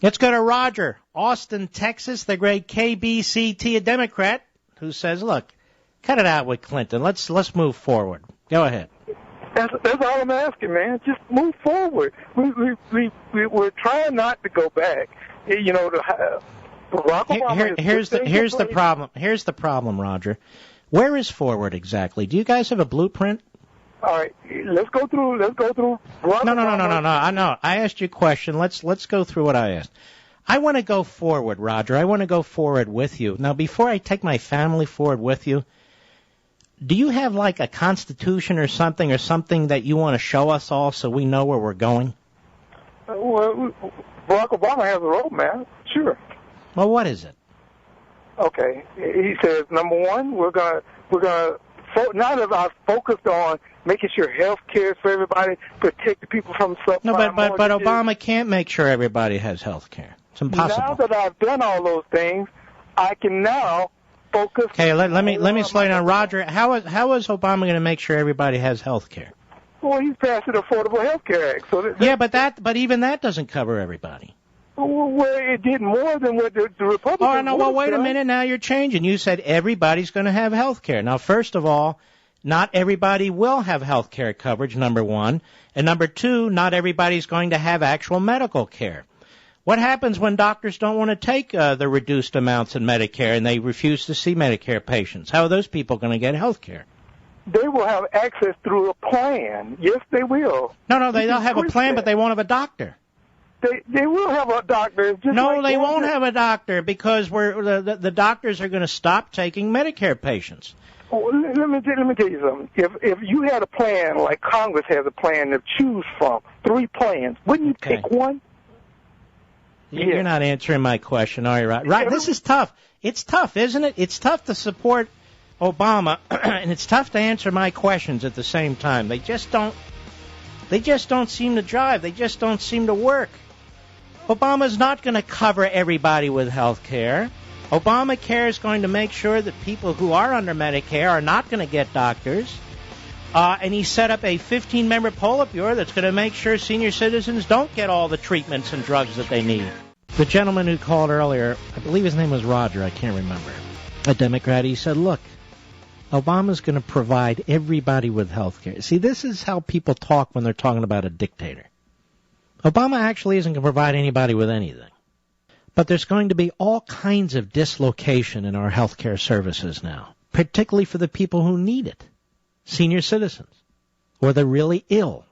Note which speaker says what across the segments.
Speaker 1: Let's go to Roger, Austin, Texas, the great KBCT, a Democrat, who says, look, cut it out with Clinton. Let's move forward. Go ahead.
Speaker 2: That's all I'm asking, man. Just move forward. We're trying not to go back. You know, Barack Obama.
Speaker 1: Here's the problem. Here's the problem, Roger. Where is forward exactly? Do you guys have a blueprint?
Speaker 2: All right, let's go through. Barack
Speaker 1: No. I know. I asked you a question. Let's go through what I asked. I want to go forward, Roger. I want to go forward with you. Now, before I take my family forward with you, do you have like a constitution or something that you want to show us all so we know where we're going?
Speaker 2: Well, Barack Obama has a roadmap. Sure.
Speaker 1: Well, what is it?
Speaker 2: Okay. He says, number one, we're gonna now that I've focused on making sure health care is for everybody, protect the people from subprime
Speaker 1: mortgages. But Obama can't make sure everybody has health care. It's impossible.
Speaker 2: Now that I've done all those things, I can now focus.
Speaker 1: Okay, let me slow down, Roger. How is Obama going to make sure everybody has health care?
Speaker 2: Well, he's passed the Affordable Health Care Act. So
Speaker 1: but even that doesn't cover everybody.
Speaker 2: Well, it did more than what the Republicans.
Speaker 1: Oh, no. Well, wait a minute. Now you're changing. You said everybody's going to have health care. Now, first of all, not everybody will have health care coverage, number one. And number two, not everybody's going to have actual medical care. What happens when doctors don't want to take the reduced amounts in Medicare and they refuse to see Medicare patients? How are those people going to get health care?
Speaker 2: They will have access through a plan. Yes, they will.
Speaker 1: No, they'll have a plan, but they won't have a doctor.
Speaker 2: They will have a doctor.
Speaker 1: No, they won't have a doctor because the doctors are going to stop taking Medicare patients.
Speaker 2: Oh, let me tell you something. If you had a plan like Congress has a plan to choose from, 3 plans, wouldn't you pick one?
Speaker 1: You're not answering my question, are you? Right. This is tough. It's tough, isn't it? It's tough to support Obama, and it's tough to answer my questions at the same time. They just don't seem to jive. They just don't seem to work. Obama's not going to cover everybody with health care. Obamacare is going to make sure that people who are under Medicare are not going to get doctors. And he set up a 15-member Politburo that's going to make sure senior citizens don't get all the treatments and drugs that they need. The gentleman who called earlier, I believe his name was Roger, I can't remember, a Democrat, he said, look, Obama's going to provide everybody with health care. See, this is how people talk when they're talking about a dictator. Obama actually isn't going to provide anybody with anything. But there's going to be all kinds of dislocation in our health care services now, particularly for the people who need it, senior citizens, or the really ill.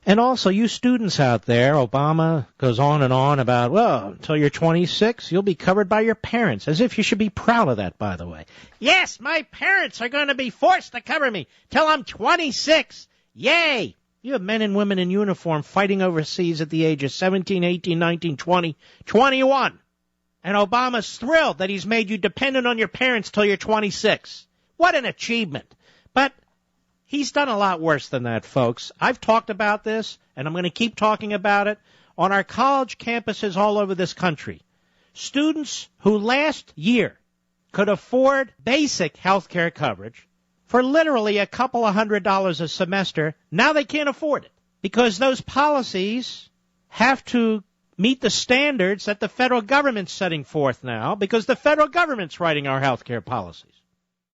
Speaker 1: And also, you students out there, Obama goes on and on about, well, until you're 26, you'll be covered by your parents, as if you should be proud of that, by the way. Yes, my parents are going to be forced to cover me till I'm 26. Yay! You have men and women in uniform fighting overseas at the age of 17, 18, 19, 20, 21. And Obama's thrilled that he's made you dependent on your parents till you're 26. What an achievement. But he's done a lot worse than that, folks. I've talked about this, and I'm going to keep talking about it, on our college campuses all over this country. Students who last year could afford basic health care coverage for literally a couple of $100 a semester, now they can't afford it because those policies have to meet the standards that the federal government's setting forth now because the federal government's writing our health care policies.